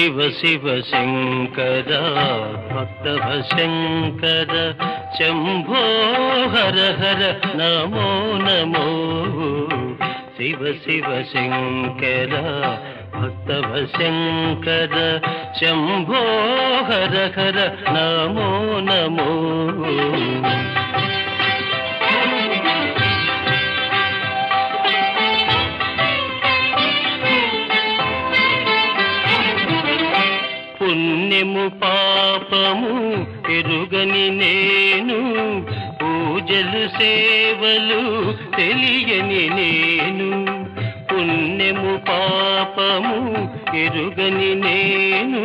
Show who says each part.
Speaker 1: శివ శివ శంకర భక్తవ శంకర శంభో హర హర నమో నమో శివ శివ శంకర భక్తవ శంకర శంభో హర హర నమో నమో పుణ్యము పాపము ఎరుగని నేను పూజలు సేవలు తెలియని నేను పుణ్యము పాపము ఎరుగని నేను